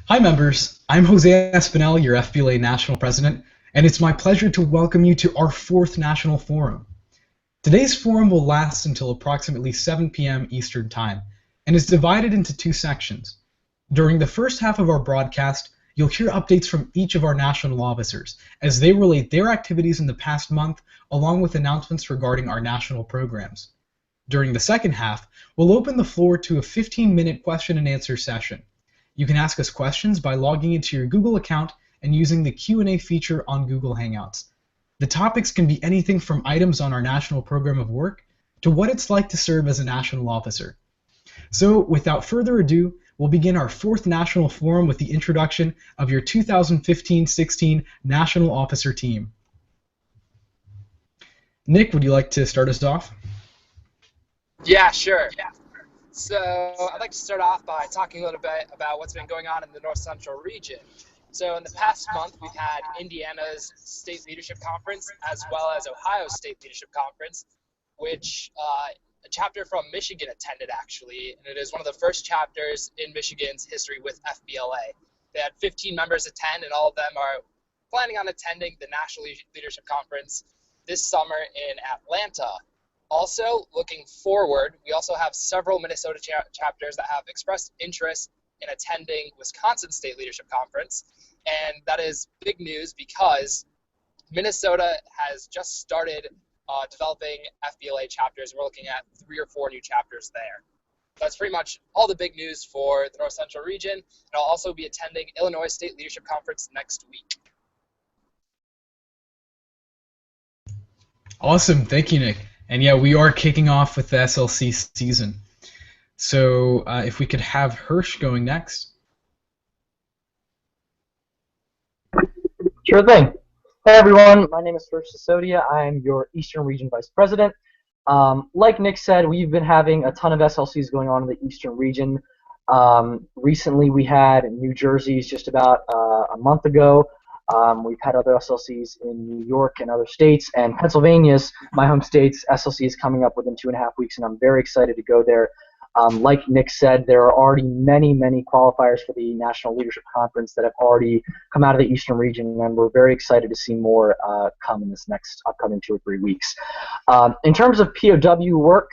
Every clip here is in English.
Hi members, I'm Jose Espinel, your FBLA National President, and it's my pleasure to welcome you to our fourth National Forum. Today's forum will last until approximately 7 p.m. Eastern Time, and is divided into two sections. During the first half of our broadcast, you'll hear updates from each of our national officers, as they relate their activities in the past month, along with announcements regarding our national programs. During the second half, we'll open the floor to a 15-minute question and answer session. You can ask us questions by logging into your Google account and using the Q&A feature on Google Hangouts. The topics can be anything from items on our national program of work to what it's like to serve as a national officer. So, without further ado, we'll begin our fourth National Forum with the introduction of your 2015-16 National Officer Team. Nick, would you like to start us off? Yeah, sure. So I'd like to start off by talking a little bit about what's been going on in the North Central region. So in the past month, we've had Indiana's State Leadership Conference as well as Ohio's State Leadership Conference, which a chapter from Michigan attended actually, and it is one of the first chapters in Michigan's history with FBLA. They had 15 members attend, and all of them are planning on attending the National Leadership Conference this summer in Atlanta. Also, looking forward, we also have several Minnesota chapters that have expressed interest in attending Wisconsin State Leadership Conference, and that is big news because Minnesota has just started developing FBLA chapters, and we're looking at 3 or 4 new chapters there. That's pretty much all the big news for the North Central region, and I'll also be attending Illinois State Leadership Conference next week. Awesome, thank you, Nick. And yeah, we are kicking off with the SLC season. So if we could have Hirsch going next. Sure thing. Hey everyone, my name is Hirsch Sisodia. I'm your Eastern Region Vice President. Like Nick said, we've been having a ton of SLCs going on in the Eastern Region. Recently we had New Jersey's just about a month ago. We've had other SLCs in New York and other states, and Pennsylvania's, my home state's SLC is coming up within 2.5 weeks, and I'm very excited to go there. Like Nick said, there are already many qualifiers for the National Leadership Conference that have already come out of the Eastern region, and we're very excited to see more come in this next upcoming 2 or 3 weeks. In terms of POW work,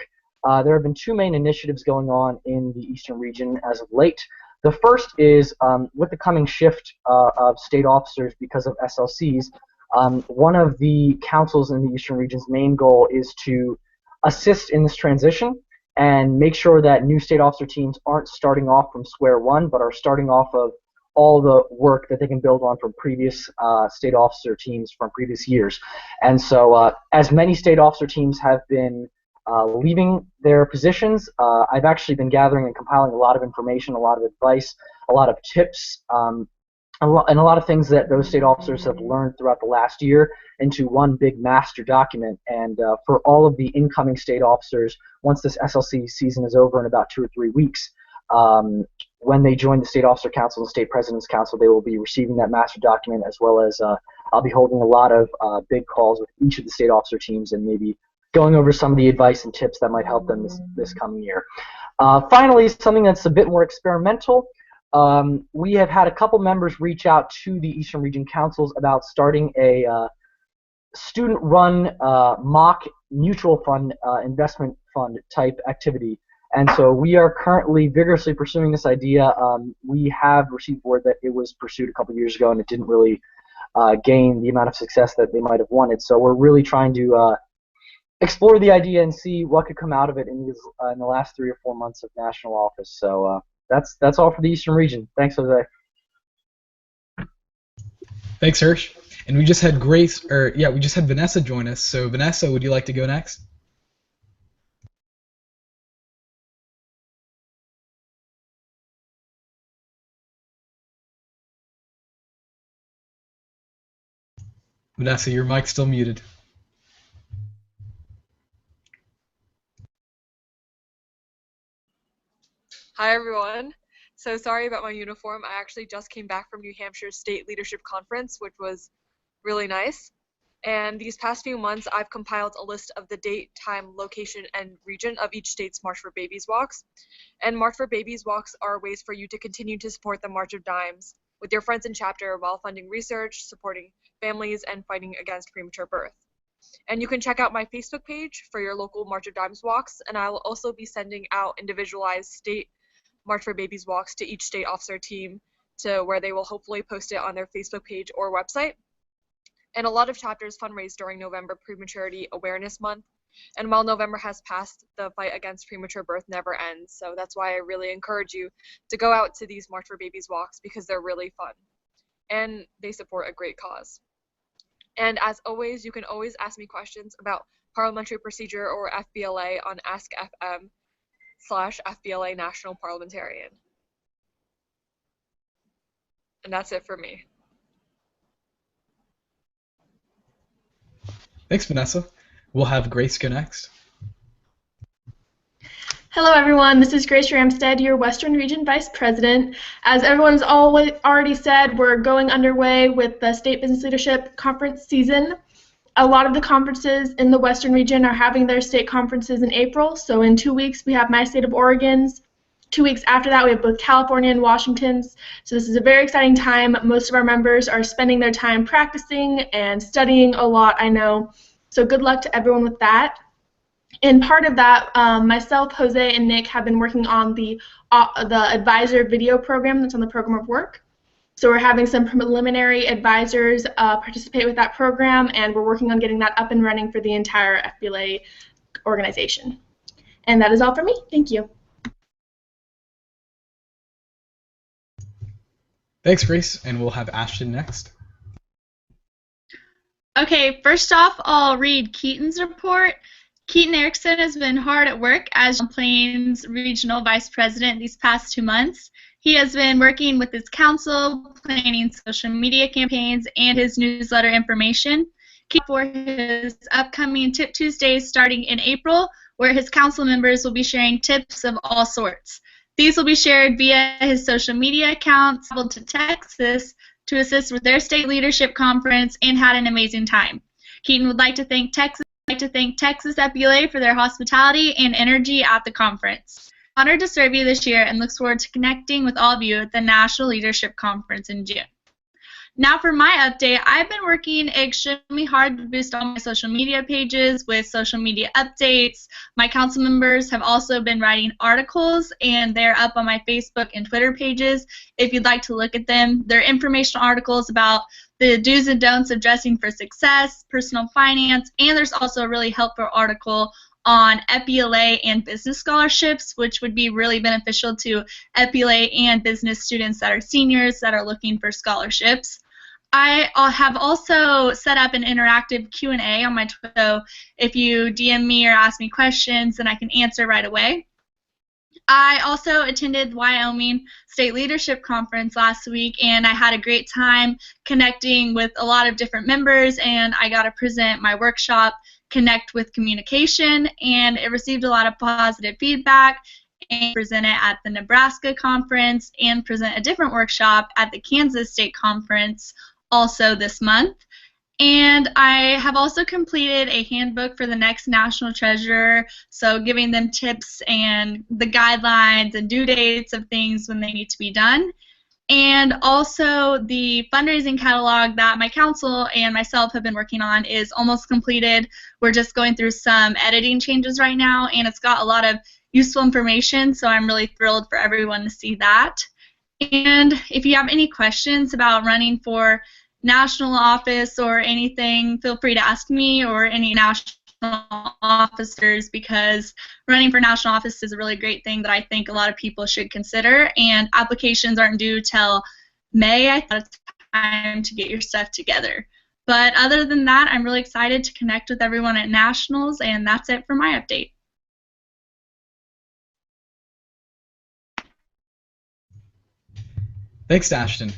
there have been 2 main initiatives going on in the Eastern region as of late. The first is with the coming shift of state officers because of SLCs, one of the councils in the Eastern region's main goal is to assist in this transition and make sure that new state officer teams aren't starting off from square one, but are starting off of all the work that they can build on from previous state officer teams from previous years. And so as many state officer teams have been leaving their positions, I've actually been gathering and compiling a lot of information, a lot of advice, a lot of tips, and a lot of things that those state officers have learned throughout the last year into one big master document. And for all of the incoming state officers, once this SLC season is over in about 2 or 3 weeks, when they join the State Officer Council and State President's Council, they will be receiving that master document, as well as I'll be holding a lot of big calls with each of the state officer teams and maybe going over some of the advice and tips that might help them this coming year. Finally, something that's a bit more experimental. We have had a couple members reach out to the Eastern Region Councils about starting a student-run mock mutual fund investment fund type activity. And so we are currently vigorously pursuing this idea. We have received word that it was pursued a couple years ago and it didn't really gain the amount of success that they might have wanted. So we're really trying to explore the idea and see what could come out of it in the last 3 or 4 months of national office. So that's all for the Eastern region. Thanks, Jose. Thanks, Hirsch. And we just had we just had Vanessa join us. So Vanessa, would you like to go next? Vanessa, your mic's still muted. Hi everyone. So sorry about my uniform. I actually just came back from New Hampshire's State Leadership Conference, which was really nice. And these past few months, I've compiled a list of the date, time, location, and region of each state's March for Babies walks. And March for Babies walks are ways for you to continue to support the March of Dimes with your friends in chapter while funding research, supporting families, and fighting against premature birth. And you can check out my Facebook page for your local March of Dimes walks, and I will also be sending out individualized state March for Babies walks to each state officer team to where they will hopefully post it on their Facebook page or website. And a lot of chapters fundraise during November Prematurity Awareness Month. And while November has passed, the fight against premature birth never ends. So that's why I really encourage you to go out to these March for Babies walks because they're really fun. And they support a great cause. And as always, you can always ask me questions about parliamentary procedure or FBLA on askfm/FBLA National Parliamentarian. And that's it for me. Thanks, Vanessa. We'll have Grace go next. Hello everyone, this is Grace Ramstead, your Western Region Vice President. As everyone's already said, we're going underway with the State Business Leadership Conference season. A lot of the conferences in the Western region are having their state conferences in April, so in 2 weeks we have my state of Oregon's. 2 weeks after that we have both California and Washington's. So this is a very exciting time. Most of our members are spending their time practicing and studying a lot, I know. So good luck to everyone with that. And part of that, myself, Jose, and Nick have been working on the advisor video program that's on the program of work. So we're having some preliminary advisors participate with that program, and we're working on getting that up and running for the entire FBLA organization. And that is all for me. Thank you. Thanks, Grace, and we'll have Ashton next. Okay, first off, I'll read Keaton's report. Keaton Erickson has been hard at work as Plains Regional Vice President these past 2 months. He has been working with his council, planning social media campaigns, and his newsletter information. For his upcoming Tip Tuesdays starting in April, where his council members will be sharing tips of all sorts. These will be shared via his social media accounts. Traveled to Texas to assist with their state leadership conference and had an amazing time. Keaton would like to thank Texas FBLA for their hospitality and energy at the conference. Honored to serve you this year and looks forward to connecting with all of you at the National Leadership Conference in June. Now for my update, I've been working extremely hard to boost all my social media pages with social media updates. My council members have also been writing articles, and they're up on my Facebook and Twitter pages if you'd like to look at them. They're informational articles about the do's and don'ts of dressing for success, personal finance, and there's also a really helpful article on FBLA and business scholarships, which would be really beneficial to FBLA and business students that are seniors that are looking for scholarships. I have also set up an interactive Q&A on my Twitter, so if you DM me or ask me questions, then I can answer right away. I also attended Wyoming State Leadership Conference last week, and I had a great time connecting with a lot of different members, and I got to present my workshop, Connect with Communication, and it received a lot of positive feedback, and present it at the Nebraska Conference and present a different workshop at the Kansas State Conference also this month. And I have also completed a handbook for the next National Treasurer, so giving them tips and the guidelines and due dates of things when they need to be done. And also the fundraising catalog that my council and myself have been working on is almost completed. We're just going through some editing changes right now, and it's got a lot of useful information, so I'm really thrilled for everyone to see that. And if you have any questions about running for national office or anything, feel free to ask me or any national officers, because running for national office is a really great thing that I think a lot of people should consider, and applications aren't due till May. I thought it's time to get your stuff together. But other than that, I'm really excited to connect with everyone at nationals, and that's it for my update. Thanks, Ashton.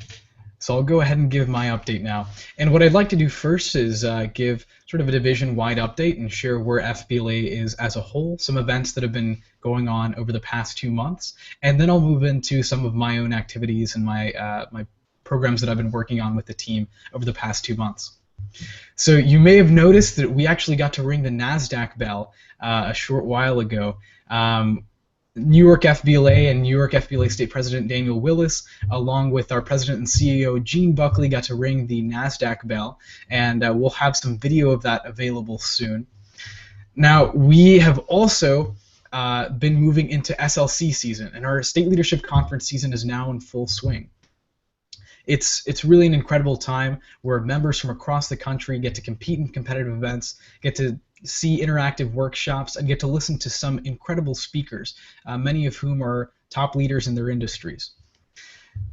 So I'll go ahead and give my update now. And what I'd like to do first is give sort of a division-wide update and share where FBLA is as a whole, some events that have been going on over the past 2 months, and then I'll move into some of my own activities and my programs that I've been working on with the team over the past 2 months. So you may have noticed that we actually got to ring the NASDAQ bell a short while ago. New York FBLA and New York FBLA State President Daniel Willis, along with our President and CEO Gene Buckley, got to ring the NASDAQ bell, and we'll have some video of that available soon. Now, we have also been moving into SLC season, and our State Leadership Conference season is now in full swing. It's really an incredible time where members from across the country get to compete in competitive events, get to see interactive workshops, and get to listen to some incredible speakers, many of whom are top leaders in their industries.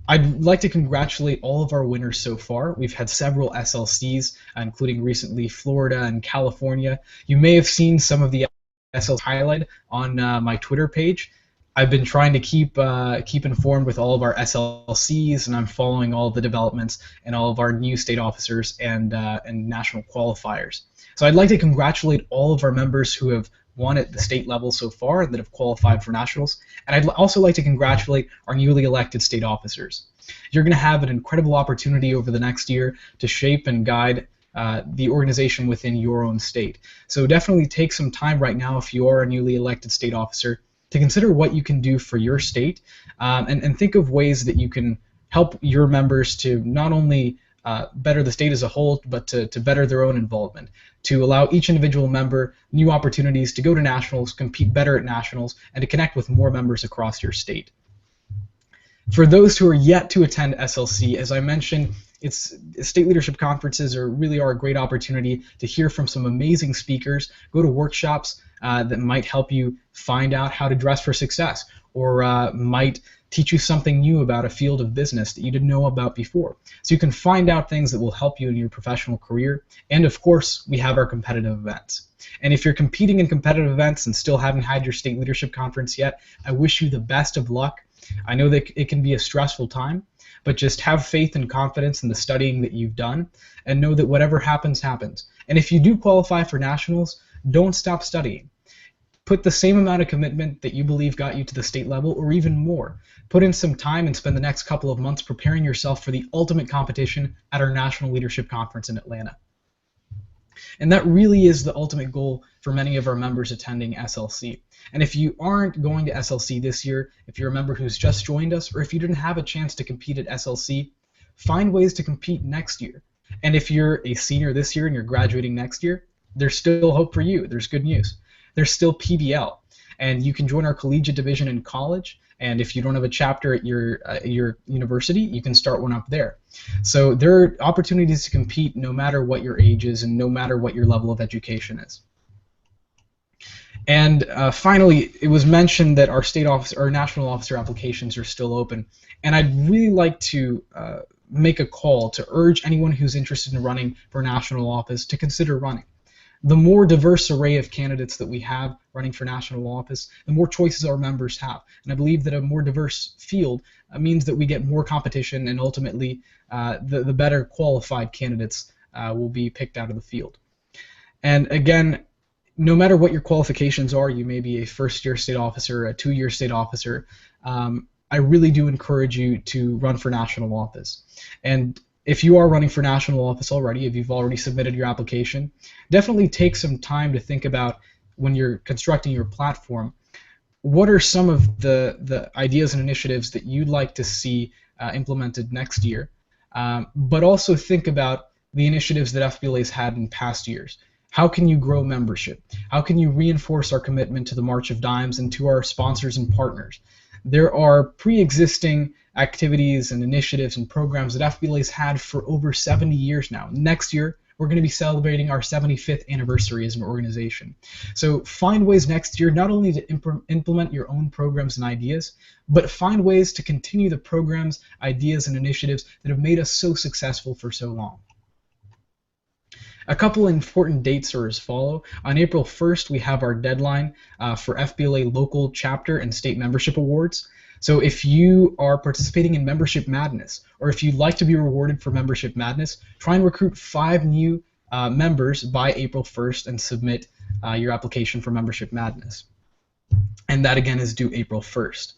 I'd like to congratulate all of our winners so far. We've had several SLCs, including recently Florida and California. You may have seen some of the SLCs highlighted on my Twitter page. I've been trying to keep informed with all of our SLCs, and I'm following all of the developments and all of our new state officers and national qualifiers. So I'd like to congratulate all of our members who have won at the state level so far and that have qualified for nationals. And I'd also like to congratulate our newly elected state officers. You're going to have an incredible opportunity over the next year to shape and guide the organization within your own state. So definitely take some time right now, if you are a newly elected state officer, to consider what you can do for your state, and think of ways that you can help your members to not only better the state as a whole, but to better their own involvement, to allow each individual member new opportunities to go to nationals, compete better at nationals, and to connect with more members across your state. For those who are yet to attend SLC, as I mentioned, state leadership conferences really are a great opportunity to hear from some amazing speakers, go to workshops that might help you find out how to dress for success, or might teach you something new about a field of business that you didn't know about before. So you can find out things that will help you in your professional career. And of course, we have our competitive events. And if you're competing in competitive events and still haven't had your state leadership conference yet, I wish you the best of luck. I know that it can be a stressful time, but just have faith and confidence in the studying that you've done, and know that whatever happens, happens. And if you do qualify for nationals, don't stop studying. Put the same amount of commitment that you believe got you to the state level, or even more. Put in some time and spend the next couple of months preparing yourself for the ultimate competition at our National Leadership Conference in Atlanta. And that really is the ultimate goal for many of our members attending SLC. And if you aren't going to SLC this year, if you're a member who's just joined us, or if you didn't have a chance to compete at SLC, find ways to compete next year. And if you're a senior this year and you're graduating next year, there's still hope for you. There's good news. There's still PBL, and you can join our collegiate division in college, and if you don't have a chapter at your university, you can start one up there. So there are opportunities to compete no matter what your age is and no matter what your level of education is. And finally, it was mentioned that our national officer applications are still open, and I'd really like to make a call to urge anyone who's interested in running for national office to consider running. The more diverse array of candidates that we have running for national office, the more choices our members have. And I believe that a more diverse field means that we get more competition, and ultimately the better qualified candidates will be picked out of the field. And again, no matter what your qualifications are, you may be a first-year state officer, a two-year state officer, I really do encourage you to run for national office. And if you are running for national office already, if you've already submitted your application, definitely take some time to think about, when you're constructing your platform, what are some of the ideas and initiatives that you'd like to see implemented next year, but also think about the initiatives that FBLA's had in past years. How can you grow membership? How can you reinforce our commitment to the March of Dimes and to our sponsors and partners? There are pre-existing activities and initiatives and programs that FBLA's had for over 70 years now. Next year, we're going to be celebrating our 75th anniversary as an organization. So find ways next year not only to implement your own programs and ideas, but find ways to continue the programs, ideas, and initiatives that have made us so successful for so long. A couple important dates are as follow. On April 1st, we have our deadline for FBLA local chapter and state membership awards. So if you are participating in Membership Madness, or if you'd like to be rewarded for Membership Madness, try and recruit 5 new members by April 1st and submit your application for Membership Madness. And that again is due April 1st.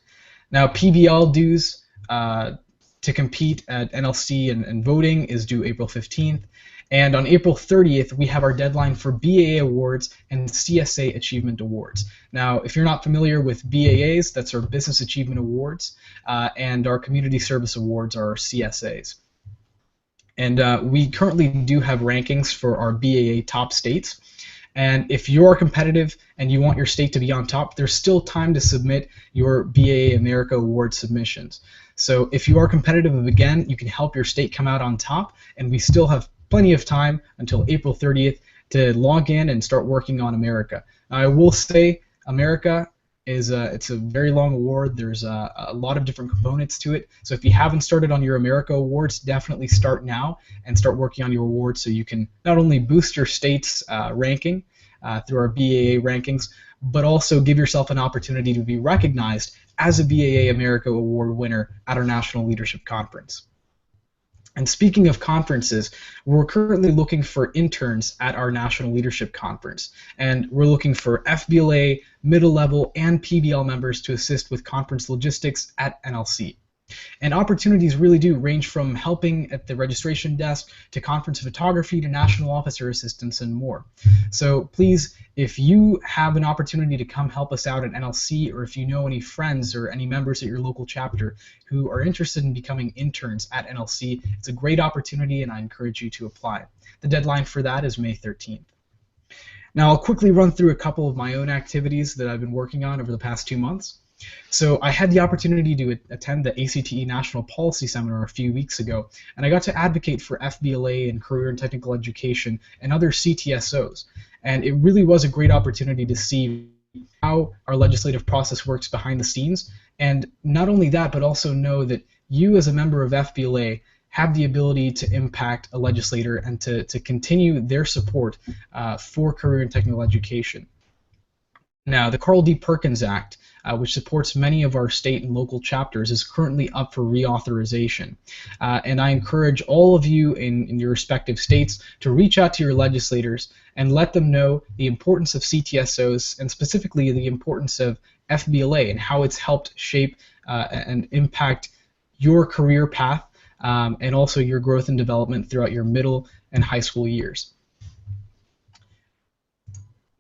Now PBL dues to compete at NLC and voting is due April 15th. And on April 30th, we have our deadline for BAA awards and CSA Achievement Awards. Now, if you're not familiar with BAAs, that's our Business Achievement Awards, and our Community Service Awards are our CSAs. And we currently do have rankings for our BAA top states. And if you're competitive and you want your state to be on top, there's still time to submit your BAA America Award submissions. So if you are competitive again, you can help your state come out on top, and we still have plenty of time until April 30th to log in and start working on America. Now, I will say America is it's a very long award. There's a lot of different components to it. So if you haven't started on your America Awards, definitely start now and start working on your awards so you can not only boost your state's ranking through our BAA rankings, but also give yourself an opportunity to be recognized as a BAA America Award winner at our National Leadership Conference. And speaking of conferences, we're currently looking for interns at our National Leadership Conference. And we're looking for FBLA, middle level, and PBL members to assist with conference logistics at NLC. And opportunities really do range from helping at the registration desk to conference photography to national officer assistance and more. So please, if you have an opportunity to come help us out at NLC, or if you know any friends or any members at your local chapter who are interested in becoming interns at NLC, it's a great opportunity and I encourage you to apply. The deadline for that is May 13th. Now I'll quickly run through a couple of my own activities that I've been working on over the past 2 months. So I had the opportunity to attend the ACTE National Policy Seminar a few weeks ago, and I got to advocate for FBLA and career and technical education and other CTSOs. And it really was a great opportunity to see how our legislative process works behind the scenes, and not only that, but also know that you as a member of FBLA have the ability to impact a legislator and to continue their support for career and technical education. Now, the Carl D. Perkins Act, which supports many of our state and local chapters, is currently up for reauthorization. And I encourage all of you in your respective states to reach out to your legislators and let them know the importance of CTSOs and specifically the importance of FBLA and how it's helped shape and impact your career path and also your growth and development throughout your middle and high school years.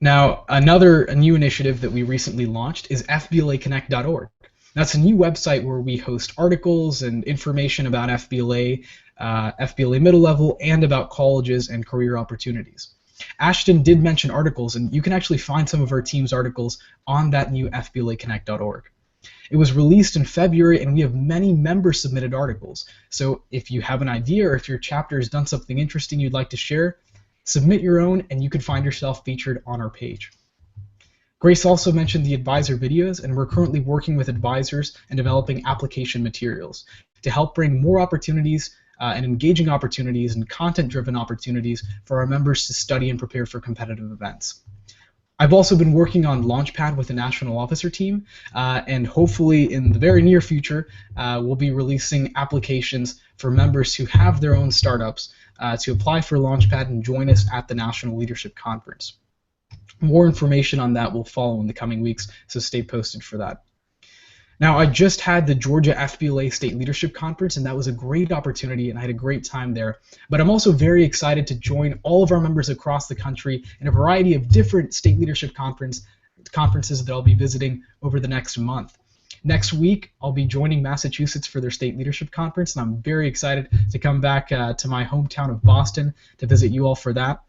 Now, a new initiative that we recently launched is FBLAconnect.org. That's a new website where we host articles and information about FBLA, FBLA middle level, and about colleges and career opportunities. Ashton did mention articles, and you can actually find some of our team's articles on that new FBLAconnect.org. It was released in February, and we have many member-submitted articles. So if you have an idea or if your chapter has done something interesting you'd like to share, submit your own, and you can find yourself featured on our page. Grace also mentioned the advisor videos, and we're currently working with advisors and developing application materials to help bring more opportunities and engaging opportunities and content-driven opportunities for our members to study and prepare for competitive events. I've also been working on Launchpad with the National Officer team, and hopefully in the very near future, we'll be releasing applications for members who have their own startups to apply for Launchpad and join us at the National Leadership Conference. More information on that will follow in the coming weeks, so stay posted for that. Now, I just had the Georgia FBLA State Leadership Conference, and that was a great opportunity, and I had a great time there. But I'm also very excited to join all of our members across the country in a variety of different state leadership conferences that I'll be visiting over the next month. Next week, I'll be joining Massachusetts for their State Leadership Conference, and I'm very excited to come back to my hometown of Boston to visit you all for that.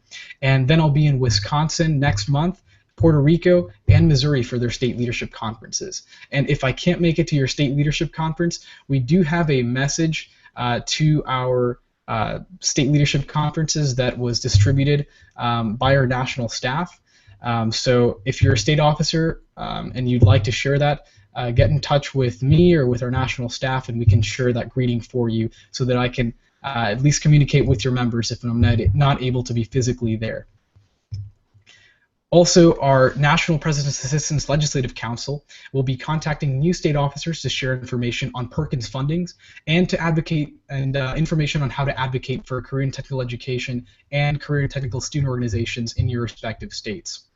And then I'll be in Wisconsin next month, Puerto Rico, and Missouri for their state leadership conferences. And if I can't make it to your state leadership conference, we do have a message to our state leadership conferences that was distributed by our national staff. So if you're a state officer and you'd like to share that, get in touch with me or with our national staff, and we can share that greeting for you so that I can at least communicate with your members if I'm not able to be physically there. Also, our National President's Assistance Legislative Council will be contacting new state officers to share information on Perkins fundings and to advocate and information on how to advocate for career and technical education and career and technical student organizations in your respective states.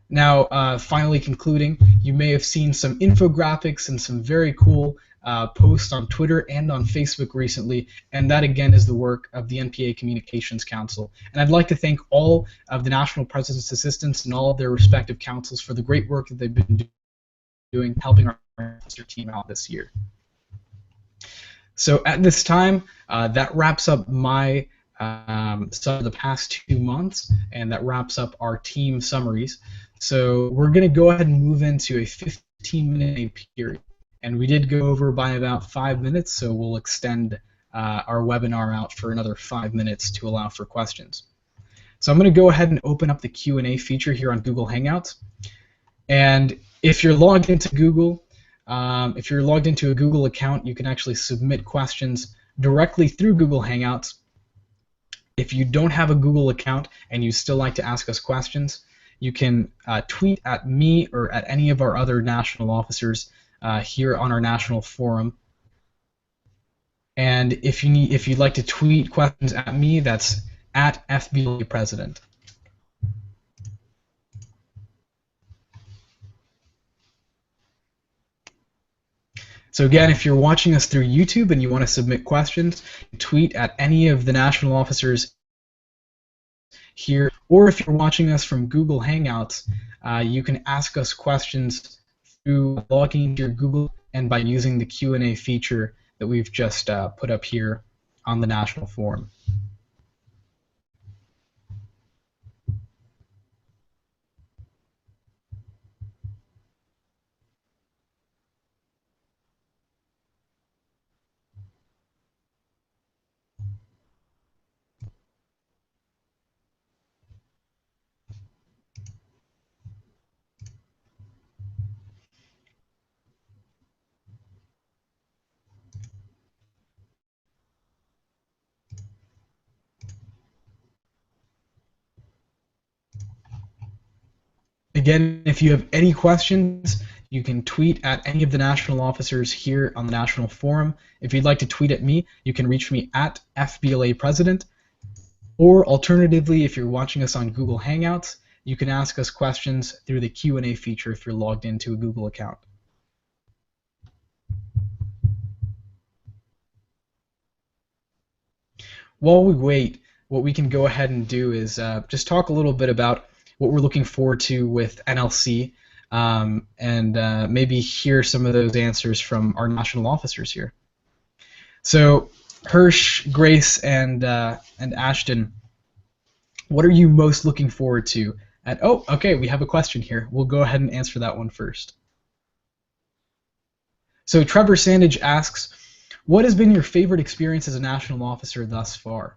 Now, finally concluding, you may have seen some infographics and some very cool posts on Twitter and on Facebook recently, and that again is the work of the NPA Communications Council. And I'd like to thank all of the National President's Assistants and all of their respective councils for the great work that they've been doing helping our team out this year. So at this time, that wraps up my some of the past 2 months, and that wraps up our team summaries. So we're going to go ahead and move into a 15-minute period. And we did go over by about 5 minutes, so we'll extend our webinar out for another 5 minutes to allow for questions. So I'm going to go ahead and open up the Q&A feature here on Google Hangouts. And if you're logged into Google, if you're logged into a Google account, you can actually submit questions directly through Google Hangouts. If you don't have a Google account and you still like to ask us questions, you can tweet at me or at any of our other national officers here on our national forum. And if you'd like to tweet questions at me, that's at FBLA President. So again, if you're watching us through YouTube and you want to submit questions, tweet at any of the national officers here, or if you're watching us from Google Hangouts, you can ask us questions through logging into your Google and by using the Q&A feature that we've just put up here on the National Forum. Again, if you have any questions, you can tweet at any of the national officers here on the National Forum. If you'd like to tweet at me, you can reach me at FBLA President. Or alternatively, if you're watching us on Google Hangouts, you can ask us questions through the Q&A feature if you're logged into a Google account. While we wait, what we can go ahead and do is just talk a little bit about what we're looking forward to with NLC, and maybe hear some of those answers from our national officers here. So, Hirsch, Grace, and Ashton, what are you most looking forward to? Oh, okay, we have a question here. We'll go ahead and answer that one first. So Trevor Sandage asks, what has been your favorite experience as a national officer thus far?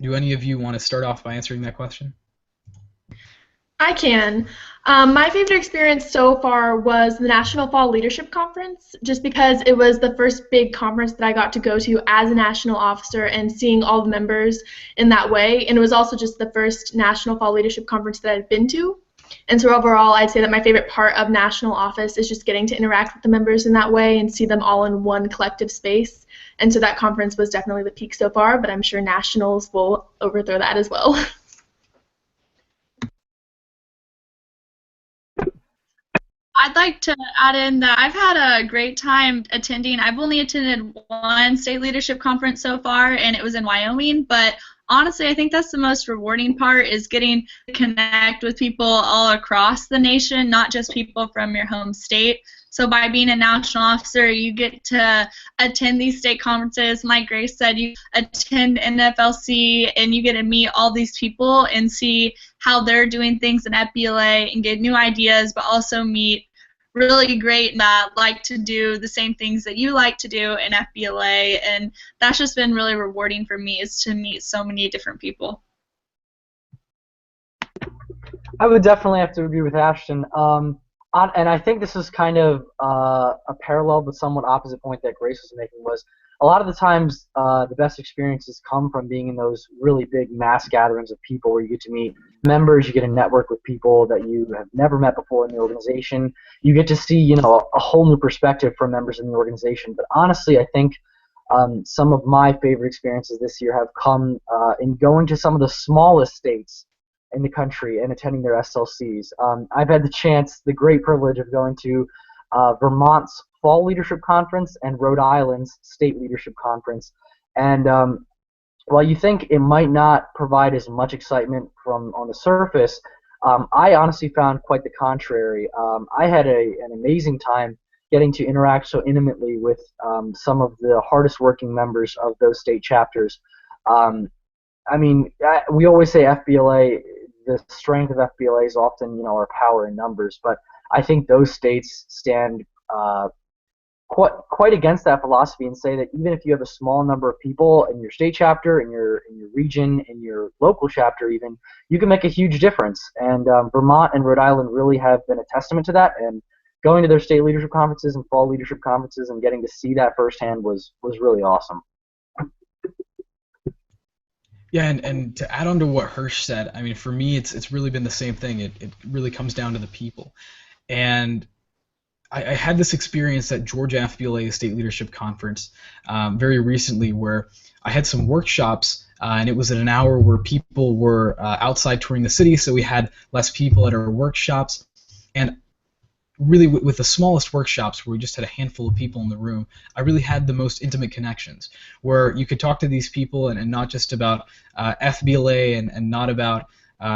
Do any of you want to start off by answering that question? I can. My favorite experience so far was the National Fall Leadership Conference, just because it was the first big conference that I got to go to as a national officer and seeing all the members in that way. And it was also just the first National Fall Leadership Conference that I'd been to. And so overall, I'd say that my favorite part of national office is just getting to interact with the members in that way and see them all in one collective space. And so that conference was definitely the peak so far, but I'm sure nationals will overthrow that as well. I'd like to add in that I've had a great time attending. I've only attended one state leadership conference so far, and it was in Wyoming, but honestly, I think that's the most rewarding part, is getting to connect with people all across the nation, not just people from your home state. So by being a national officer, you get to attend these state conferences. Like Grace said, you attend NFLC, and you get to meet all these people and see how they're doing things in FBLA and get new ideas, but also meet really great that like to do the same things that you like to do in FBLA, and that's just been really rewarding for me, is to meet so many different people. I would definitely have to agree with Ashton. And I think this is kind of a parallel but somewhat opposite point that Grace was making, was a lot of the times the best experiences come from being in those really big mass gatherings of people where you get to meet members, you get to network with people that you have never met before in the organization. You get to see, you know, a whole new perspective from members in the organization. But honestly, I think some of my favorite experiences this year have come in going to some of the smallest states in the country and attending their SLCs. I've had the great privilege of going to Vermont's Fall Leadership Conference and Rhode Island's State Leadership Conference. And while you think it might not provide as much excitement from on the surface, I honestly found quite the contrary. I had an amazing time getting to interact so intimately with some of the hardest working members of those state chapters. I mean, we always say FBLA, the strength of FBLA is often, our power in numbers, but I think those states stand quite against that philosophy and say that even if you have a small number of people in your state chapter, in your region, in your local chapter even, you can make a huge difference. And Vermont and Rhode Island really have been a testament to that. And going to their state leadership conferences and fall leadership conferences and getting to see that firsthand was really awesome. Yeah, and to add on to what Hirsch said, I mean, for me, it's really been the same thing. It really comes down to the people. And I had this experience at Georgia FBLA State Leadership Conference very recently where I had some workshops, and it was at an hour where people were outside touring the city, so we had less people at our workshops. And really, with the smallest workshops where we just had a handful of people in the room, I really had the most intimate connections where you could talk to these people and not just about FBLA and not about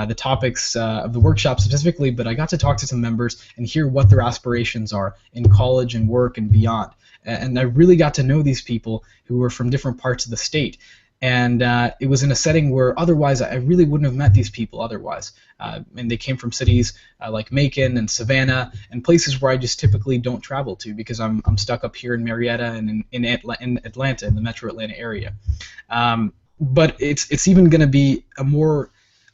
the topics of the workshop specifically, but I got to talk to some members and hear what their aspirations are in college and work and beyond. And I really got to know these people who were from different parts of the state. And it was in a setting where otherwise I really wouldn't have met these people otherwise. And they came from cities like Macon and Savannah and places where I just typically don't travel to because I'm stuck up here in Marietta and in Atlanta, in the metro Atlanta area. But it's even going to be a more,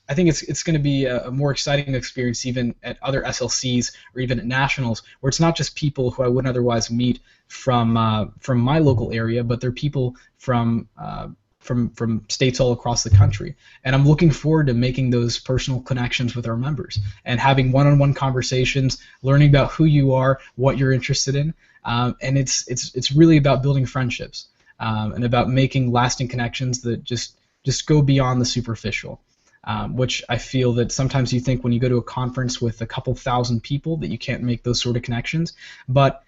I think it's going to be a more exciting experience even at other SLCs or even at nationals, where it's not just people who I wouldn't otherwise meet from my local area, but they're people from states all across the country. And I'm looking forward to making those personal connections with our members and having one-on-one conversations, learning about who you are, what you're interested in, and it's really about building friendships and about making lasting connections that just go beyond the superficial. Which I feel that sometimes you think when you go to a conference with a couple thousand people that you can't make those sort of connections, but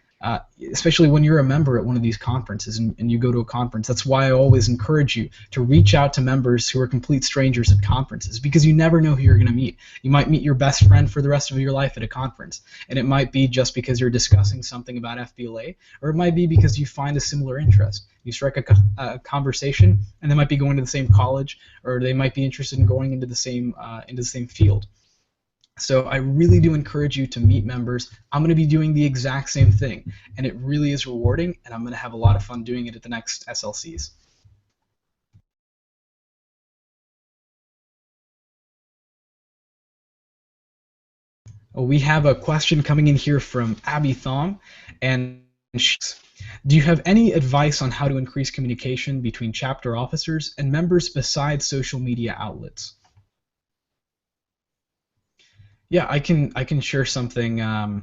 especially when you're a member at one of these conferences and you go to a conference, that's why I always encourage you to reach out to members who are complete strangers at conferences, because you never know who you're going to meet. You might meet your best friend for the rest of your life at a conference, and it might be just because you're discussing something about FBLA, or it might be because you find a similar interest. You strike a conversation, and they might be going to the same college, or they might be interested in going into the same field. So I really do encourage you to meet members. I'm going to be doing the exact same thing, and it really is rewarding, and I'm going to have a lot of fun doing it at the next SLCs. We have a question coming in here from Abby Thom, and do you have any advice on how to increase communication between chapter officers and members besides social media outlets? Yeah, I can share something. I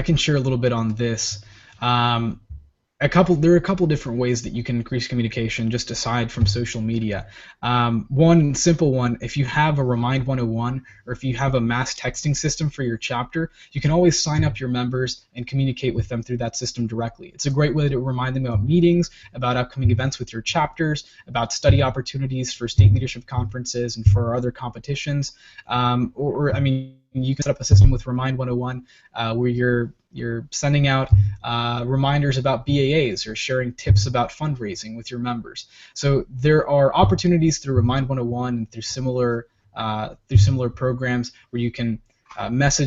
can share a little bit on this. There are a couple different ways that you can increase communication just aside from social media. One simple one, if you have a Remind 101 or if you have a mass texting system for your chapter, you can always sign up your members and communicate with them through that system directly. It's a great way to remind them about meetings, about upcoming events with your chapters, about study opportunities for state leadership conferences and for other competitions. I mean, you can set up a system with Remind 101 where you're sending out reminders about BAAs or sharing tips about fundraising with your members. So there are opportunities through Remind 101 and through similar programs where you can mass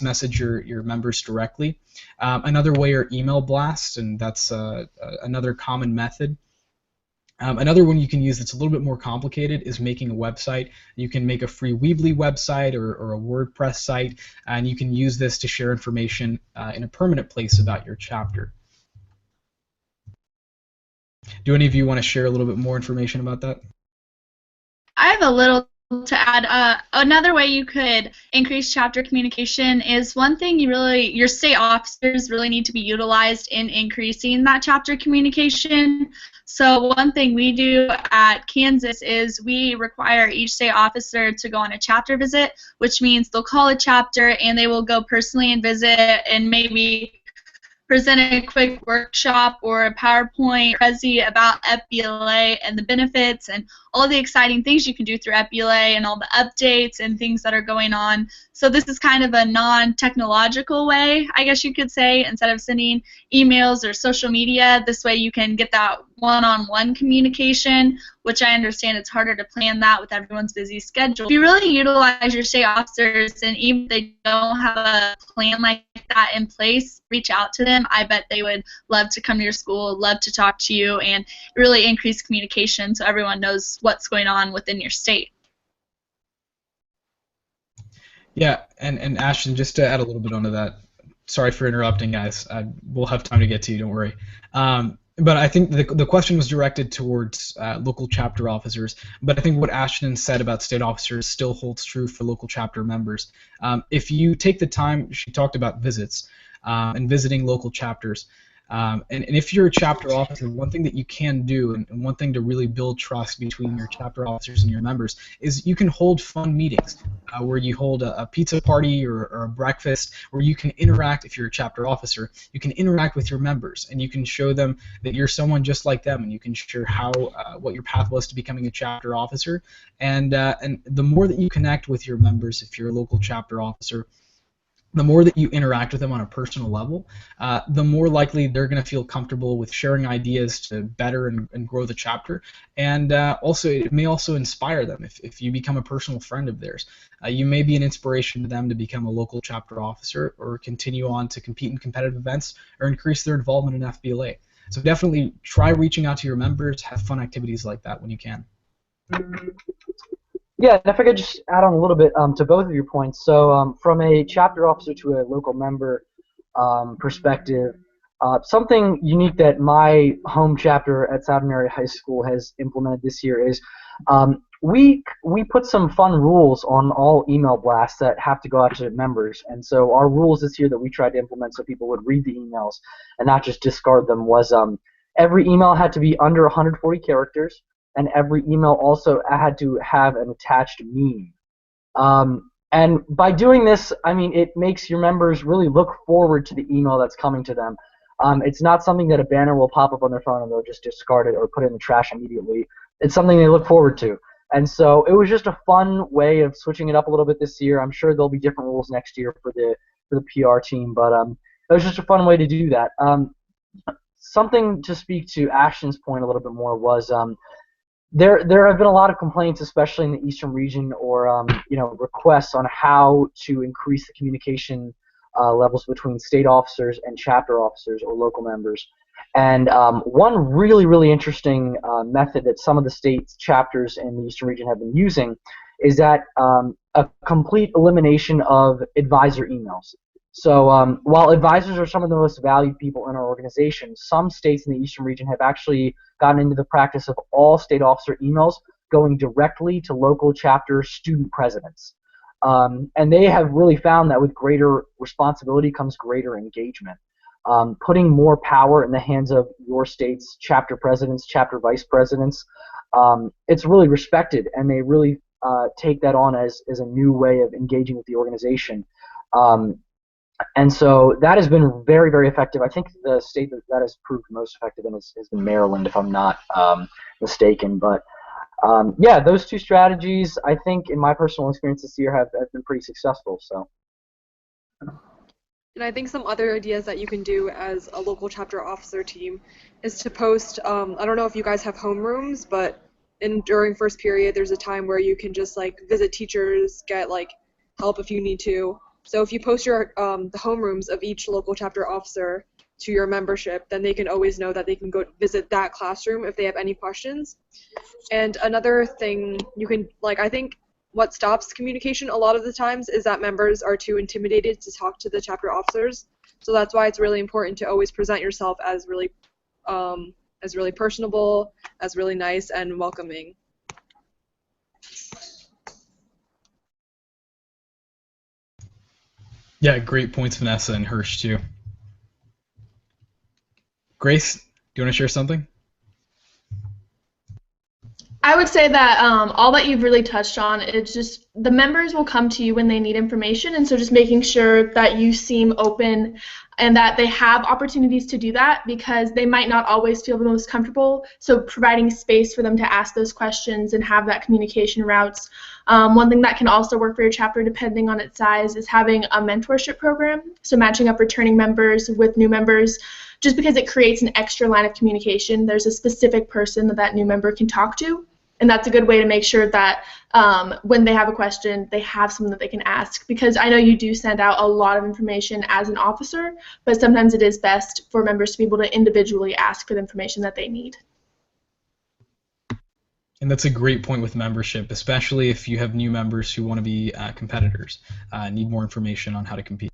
message your members directly. Another way are email blasts, and that's another common method. Another one you can use that's a little bit more complicated is making a website. You can make a free Weebly website or a WordPress site, and you can use this to share information in a permanent place about your chapter. Do any of you want to share a little bit more information about that? I have a little to add, another way you could increase chapter communication is one thing your state officers really need to be utilized in increasing that chapter communication. So one thing we do at Kansas is we require each state officer to go on a chapter visit, which means they'll call a chapter and they will go personally and visit and maybe present a quick workshop or a PowerPoint prezi about FBLA and the benefits and all the exciting things you can do through FBLA and all the updates and things that are going on. So this is kind of a non-technological way, I guess you could say, instead of sending emails or social media. This way you can get that one-on-one communication, which I understand it's harder to plan that with everyone's busy schedule. If you really utilize your state officers, and even if they don't have a plan like that in place, reach out to them. I bet they would love to come to your school, love to talk to you, and really increase communication so everyone knows what's going on within your state. Yeah, and Ashton, just to add a little bit onto that, sorry for interrupting, guys. We'll have time to get to you, don't worry. But I think the question was directed towards local chapter officers, but I think what Ashton said about state officers still holds true for local chapter members. If you take the time, she talked about visits and visiting local chapters. And if you're a chapter officer, one thing that you can do, and one thing to really build trust between your chapter officers and your members, is you can hold fun meetings where you hold a pizza party or a breakfast where you can interact. If you're a chapter officer, you can interact with your members, and you can show them that you're someone just like them, and you can share how what your path was to becoming a chapter officer. And the more that you connect with your members, if you're a local chapter officer, the more that you interact with them on a personal level, the more likely they're going to feel comfortable with sharing ideas to better and grow the chapter. And also, it may also inspire them. If you become a personal friend of theirs, you may be an inspiration to them to become a local chapter officer or continue on to compete in competitive events or increase their involvement in FBLA. So definitely try reaching out to your members, have fun activities like that when you can. Yeah, and if I could just add on a little bit to both of your points. So from a chapter officer to a local member perspective, something unique that my home chapter at Southern Area High School has implemented this year is we put some fun rules on all email blasts that have to go out to members. And so our rules this year that we tried to implement so people would read the emails and not just discard them was every email had to be under 140 characters. And every email also had to have an attached meme. And by doing this, I mean, it makes your members really look forward to the email that's coming to them. It's not something that a banner will pop up on their phone and they'll just discard it or put it in the trash immediately. It's something they look forward to. And so it was just a fun way of switching it up a little bit this year. I'm sure there'll be different rules next year for the PR team, but it was just a fun way to do that. Something to speak to Ashton's point a little bit more was there have been a lot of complaints, especially in the Eastern region, or requests on how to increase the communication levels between state officers and chapter officers or local members. And one really, really interesting method that some of the state chapters in the Eastern region have been using is that a complete elimination of advisor emails. So while advisors are some of the most valued people in our organization, some states in the Eastern region have actually gotten into the practice of all state officer emails going directly to local chapter student presidents. And they have really found that with greater responsibility comes greater engagement. Putting more power in the hands of your state's chapter presidents, chapter vice presidents, it's really respected, and they really take that on as a new way of engaging with the organization. And so that has been very, very effective. I think the state that has proved most effective in has been Maryland, if I'm not mistaken. But yeah, those two strategies, I think, in my personal experience this year, have been pretty successful. So. And I think some other ideas that you can do as a local chapter officer team is to post, I don't know if you guys have homerooms, but during first period, there's a time where you can just visit teachers, get help if you need to. So if you post your the homerooms of each local chapter officer to your membership, then they can always know that they can go visit that classroom if they have any questions. And another thing you can, I think what stops communication a lot of the times is that members are too intimidated to talk to the chapter officers. So that's why it's really important to always present yourself as really personable, as really nice and welcoming. Yeah, great points, Vanessa and Hirsch too. Grace, do you want to share something? I would say that all that you've really touched on is just the members will come to you when they need information, and so just making sure that you seem open and that they have opportunities to do that because they might not always feel the most comfortable. So providing space for them to ask those questions and have that communication routes. One thing that can also work for your chapter, depending on its size, is having a mentorship program. So matching up returning members with new members, just because it creates an extra line of communication. There's a specific person that that new member can talk to. And that's a good way to make sure that when they have a question, they have someone that they can ask. Because I know you do send out a lot of information as an officer, but sometimes it is best for members to be able to individually ask for the information that they need. And that's a great point with membership, especially if you have new members who want to be competitors, need more information on how to compete.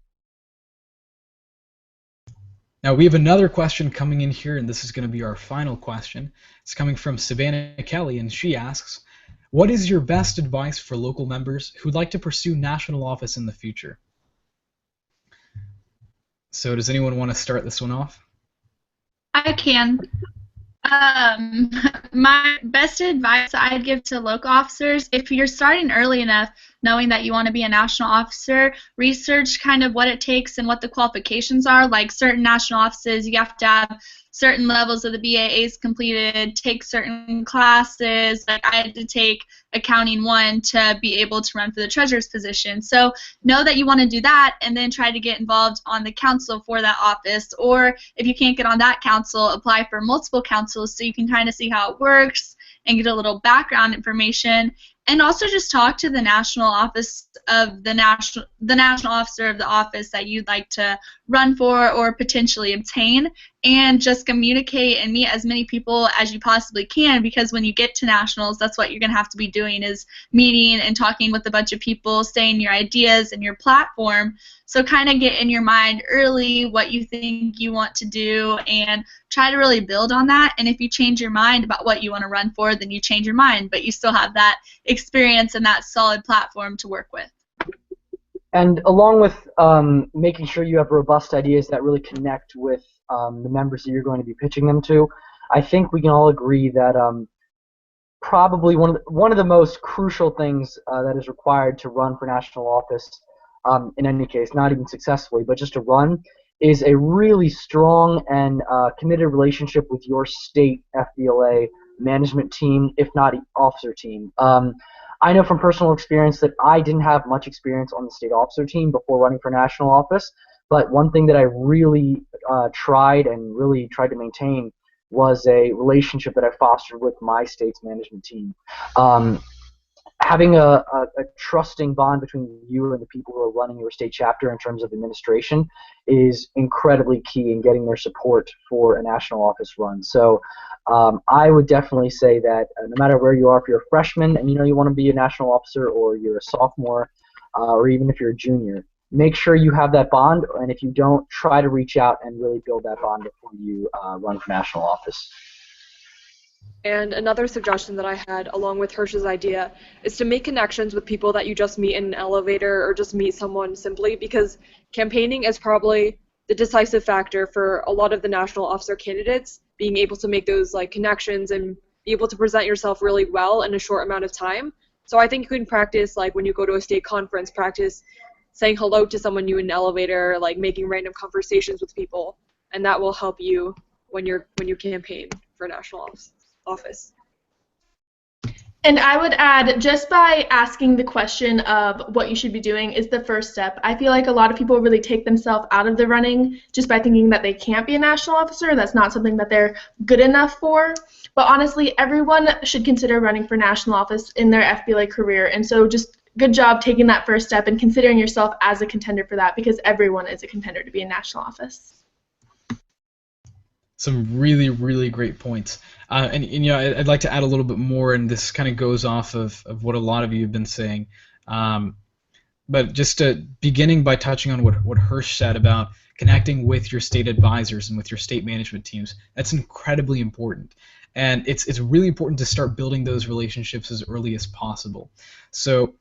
Now we have another question coming in here, and this is going to be our final question. It's coming from Savannah Kelly, and she asks, what is your best advice for local members who'd like to pursue national office in the future? So does anyone want to start this one off? I can. My best advice I'd give to local officers, if you're starting early enough, knowing that you want to be a national officer, research kind of what it takes and what the qualifications are. Like certain national offices, you have to have certain levels of the BAAs completed, take certain classes. Like I had to take accounting 1 to be able to run for the treasurer's position. So know that you want to do that and then try to get involved on the council for that office. Or if you can't get on that council, apply for multiple councils so you can kind of see how it works and get a little background information. And also just talk to the national office of the national officer of the office that you'd like to run for or potentially obtain, and just communicate and meet as many people as you possibly can, because when you get to nationals, that's what you're going to have to be doing, is meeting and talking with a bunch of people, saying your ideas and your platform. So kind of get in your mind early what you think you want to do and try to really build on that. And if you change your mind about what you want to run for, then you change your mind, but you still have that experience and that solid platform to work with. And along with making sure you have robust ideas that really connect with the members that you're going to be pitching them to, I think we can all agree that probably one of the most crucial things that is required to run for national office, in any case, not even successfully, but just to run, is a really strong and committed relationship with your state FBLA management team, if not officer team. I know from personal experience that I didn't have much experience on the state officer team before running for national office, but one thing that I really tried to maintain was a relationship that I fostered with my state's management team. Having a trusting bond between you and the people who are running your state chapter in terms of administration is incredibly key in getting their support for a national office run. So I would definitely say that no matter where you are, if you're a freshman and you know you want to be a national officer, or you're a sophomore, or even if you're a junior, make sure you have that bond, and if you don't, try to reach out and really build that bond before you run for national office. And another suggestion that I had, along with Hirsch's idea, is to make connections with people that you just meet in an elevator or just meet someone simply, because campaigning is probably the decisive factor for a lot of the national officer candidates, being able to make those connections and be able to present yourself really well in a short amount of time. So I think you can practice, when you go to a state conference, practice saying hello to someone new in an elevator, making random conversations with people, and that will help you when you campaign for national office. And I would add, just by asking the question of what you should be doing is the first step. I feel like a lot of people really take themselves out of the running just by thinking that they can't be a national officer. That's not something that they're good enough for. But honestly, everyone should consider running for national office in their FBLA career. And so just good job taking that first step and considering yourself as a contender for that, because everyone is a contender to be in national office. Some really, really great points. And I'd like to add a little bit more, and this kind of goes off of what a lot of you have been saying. But just beginning by touching on what Hirsch said about connecting with your state advisors and with your state management teams, that's incredibly important. And it's really important to start building those relationships as early as possible. So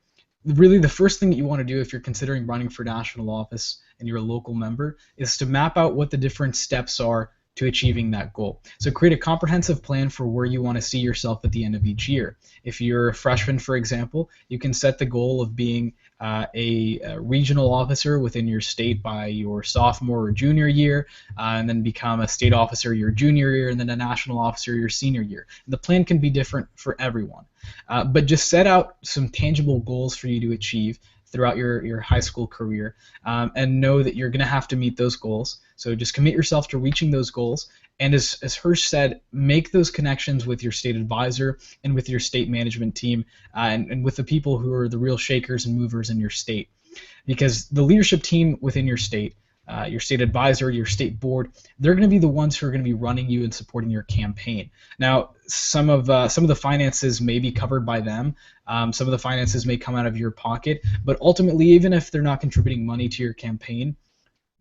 really the first thing that you want to do if you're considering running for national office and you're a local member is to map out what the different steps are to achieving that goal. So create a comprehensive plan for where you want to see yourself at the end of each year. If you're a freshman, for example, you can set the goal of being a regional officer within your state by your sophomore or junior year, and then become a state officer your junior year, and then a national officer your senior year. The plan can be different for everyone, but just set out some tangible goals for you to achieve throughout your high school career, and know that you're going to have to meet those goals. So just commit yourself to reaching those goals, and as Hirsch said, make those connections with your state advisor and with your state management team, and with the people who are the real shakers and movers in your state. Because the leadership team within your state advisor, your state board, they're going to be the ones who are going to be running you and supporting your campaign. Now, some of the finances may be covered by them. Some of the finances may come out of your pocket, but ultimately, even if they're not contributing money to your campaign,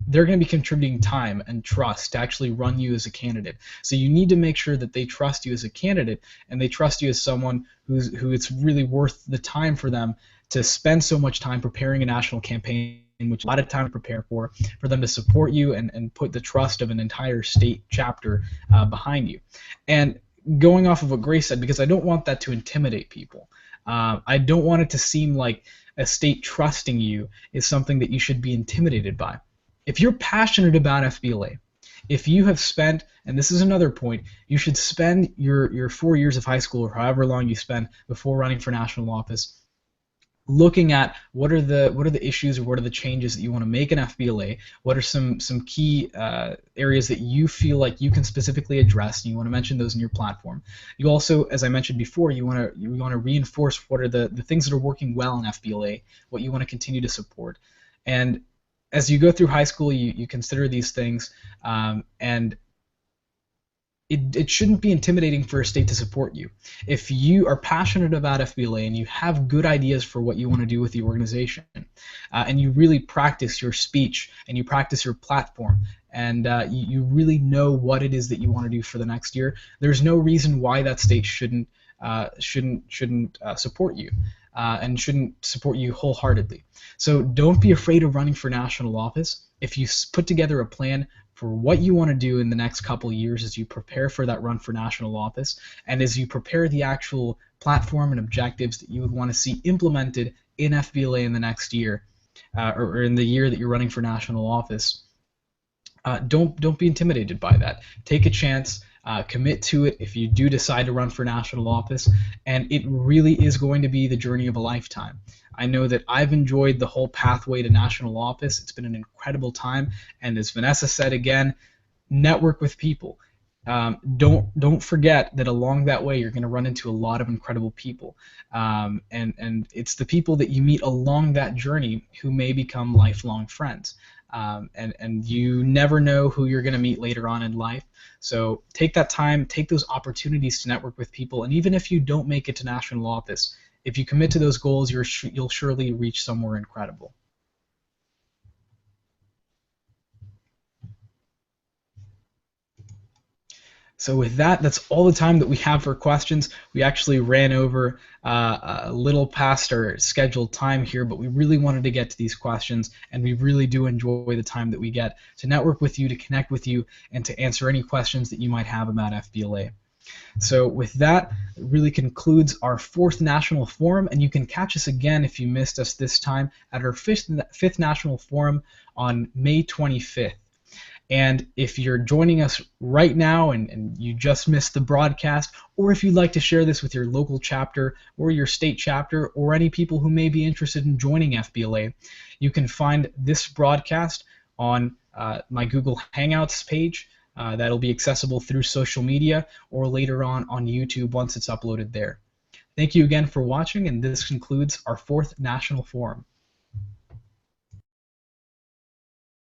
they're going to be contributing time and trust to actually run you as a candidate. So you need to make sure that they trust you as a candidate, and they trust you as someone who it's really worth the time for them to spend so much time preparing a national campaign, in which a lot of time to prepare for them to support you and put the trust of an entire state chapter behind you. And going off of what Grace said, because I don't want that to intimidate people. I don't want it to seem like a state trusting you is something that you should be intimidated by. If you're passionate about FBLA, if you have spent, and this is another point, you should spend your 4 years of high school or however long you spend before running for national office looking at what are the issues or what are the changes that you want to make in FBLA, what are some key areas that you feel like you can specifically address, and you want to mention those in your platform. You also, as I mentioned before, you want to reinforce what are the things that are working well in FBLA, what you want to continue to support. And as you go through high school, you consider these things, and it shouldn't be intimidating for a state to support you. If you are passionate about FBLA and you have good ideas for what you want to do with the organization, and you really practice your speech and you practice your platform, and you really know what it is that you want to do for the next year, there's no reason why that state shouldn't support you. And shouldn't support you wholeheartedly. So don't be afraid of running for national office. If you put together a plan for what you want to do in the next couple of years as you prepare for that run for national office, and as you prepare the actual platform and objectives that you would want to see implemented in FBLA in the next year, or in the year that you're running for national office, don't be intimidated by that. Take a chance. Commit to it if you do decide to run for national office, and it really is going to be the journey of a lifetime. I know that I've enjoyed the whole pathway to national office. It's been an incredible time, and as Vanessa said again, network with people. Don't forget that along that way you're going to run into a lot of incredible people, and it's the people that you meet along that journey who may become lifelong friends. And you never know who you're going to meet later on in life. So take that time, take those opportunities to network with people, and even if you don't make it to national office, if you commit to those goals, you'll surely reach somewhere incredible. So with that, that's all the time that we have for questions. We actually ran over a little past our scheduled time here, but we really wanted to get to these questions, and we really do enjoy the time that we get to network with you, to connect with you, and to answer any questions that you might have about FBLA. So with that, it really concludes our 4th National Forum, and you can catch us again if you missed us this time at our 5th National Forum on May 25th. And if you're joining us right now and you just missed the broadcast, or if you'd like to share this with your local chapter or your state chapter or any people who may be interested in joining FBLA, you can find this broadcast on my Google Hangouts page. That'll be accessible through social media or later on YouTube once it's uploaded there. Thank you again for watching, and this concludes our 4th National Forum.